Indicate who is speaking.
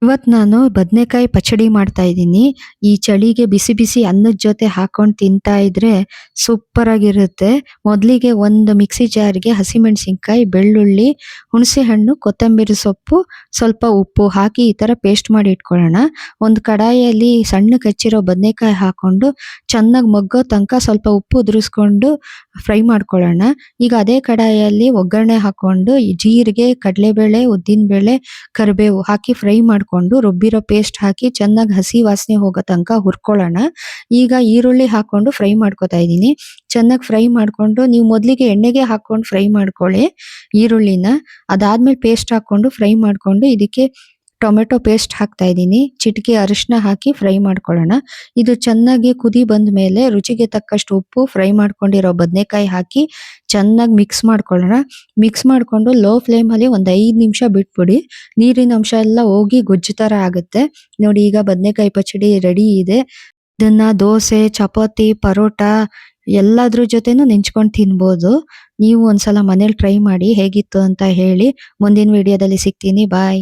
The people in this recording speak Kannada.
Speaker 1: ಇವತ್ತು ನಾನು ಬದನೆಕಾಯಿ ಪಚಡಿ ಮಾಡ್ತಾ ಇದ್ದೀನಿ. ಈ ಚಳಿಗೆ ಬಿಸಿ ಬಿಸಿ ಅನ್ನದ ಜೊತೆ ಹಾಕೊಂಡು ತಿಂತಾ ಇದ್ರೆ ಸೂಪರ್ ಆಗಿರುತ್ತೆ. ಮೊದಲಿಗೆ ಒಂದು ಮಿಕ್ಸಿ ಜಾರ್‌ಗೆ ಹಸಿಮೆಣಸಿನಕಾಯಿ, ಬೆಳ್ಳುಳ್ಳಿ, ಹುಣಸೆ ಹಣ್ಣು, ಕೊತ್ತಂಬರಿ ಸೊಪ್ಪು, ಸ್ವಲ್ಪ ಉಪ್ಪು ಹಾಕಿ ಈ ತರ ಪೇಸ್ಟ್ ಮಾಡಿ ಇಟ್ಕೊಳ್ಳೋಣ. ಒಂದು ಕಡಾಯಿಯಲ್ಲಿ ಸಣ್ಣಗೆ ಹೆಚ್ಚಿರೋ ಬದನೆಕಾಯಿ ಹಾಕೊಂಡು ಚೆನ್ನಾಗಿ ಮಗ್ಗೋ ತನಕ ಸ್ವಲ್ಪ ಉಪ್ಪು ಉದುರಿಸ್ಕೊಂಡು ಫ್ರೈ ಮಾಡ್ಕೊಳ್ಳೋಣ. ಈಗ ಅದೇ ಕಡಾಯಿಯಲ್ಲಿ ಒಗ್ಗರಣೆ ಹಾಕೊಂಡು ಜೀರಿಗೆ, ಕಡಲೆಬೇಳೆ, ಉದ್ದಿನಬೇಳೆ, ಕರಿಬೇವು ಹಾಕಿ ಫ್ರೈ ಮಾಡ್ಕೊಂಡು ರುಬ್ಬಿರೋ ಪೇಸ್ಟ್ ಹಾಕಿ ಚೆನ್ನಾಗಿ ಹಸಿ ವಾಸನೆ ಹೋಗೋ ತನಕ ಹುರ್ಕೊಳ್ಳೋಣ. ಈಗ ಈರುಳ್ಳಿ ಹಾಕೊಂಡು ಫ್ರೈ ಮಾಡ್ಕೊತಾ ಇದ್ದೀನಿ. ಚೆನ್ನಾಗಿ ಫ್ರೈ ಮಾಡ್ಕೊಂಡು ನೀವು ಮೊದಲಿಗೆ ಎಣ್ಣೆಗೆ ಹಾಕೊಂಡು ಫ್ರೈ ಮಾಡ್ಕೊಳ್ಳಿ ಈರುಳ್ಳಿನ. ಅದಾದ್ಮೇಲೆ ಪೇಸ್ಟ್ ಹಾಕೊಂಡು ಫ್ರೈ ಮಾಡ್ಕೊಂಡು ಇದಕ್ಕೆ ಟೊಮೆಟೊ ಪೇಸ್ಟ್ ಹಾಕ್ತಾ ಇದ್ದೀನಿ. ಚಿಟಿಕೆ ಅರಿಶಿನ ಹಾಕಿ ಫ್ರೈ ಮಾಡ್ಕೊಳ್ಳೋಣ. ಇದು ಚೆನ್ನಾಗಿ ಕುದಿ ಬಂದ ಮೇಲೆ ರುಚಿಗೆ ತಕ್ಕಷ್ಟು ಉಪ್ಪು, ಫ್ರೈ ಮಾಡ್ಕೊಂಡಿರೋ ಬದನೆಕಾಯಿ ಹಾಕಿ ಚೆನ್ನಾಗಿ ಮಿಕ್ಸ್ ಮಾಡ್ಕೊಳ್ಳೋಣ. ಮಿಕ್ಸ್ ಮಾಡ್ಕೊಂಡು ಲೋ ಫ್ಲೇಮಲ್ಲಿ ಒಂದು 5 ನಿಮಿಷ ಬಿಟ್ಬಿಡಿ. ನೀರಿನ ಅಂಶ ಎಲ್ಲ ಹೋಗಿ ಗೊಜ್ಜು ತರ ಆಗುತ್ತೆ. ನೋಡಿ ಈಗ ಬದನೆಕಾಯಿ ಪಚಡಿ ರೆಡಿ ಇದೆ. ಇದನ್ನ ದೋಸೆ, ಚಪಾತಿ, ಪರೋಟ ಎಲ್ಲದ್ರ ಜೊತೆನೂ ನೆಂಚ್ಕೊಂಡು ತಿನ್ಬೋದು. ನೀವು ಒಂದ್ಸಲ ಮನೇಲಿ ಟ್ರೈ ಮಾಡಿ ಹೇಗಿತ್ತು ಅಂತ ಹೇಳಿ. ಮುಂದಿನ ವಿಡಿಯೋದಲ್ಲಿ ಸಿಗ್ತೀನಿ. ಬಾಯ್.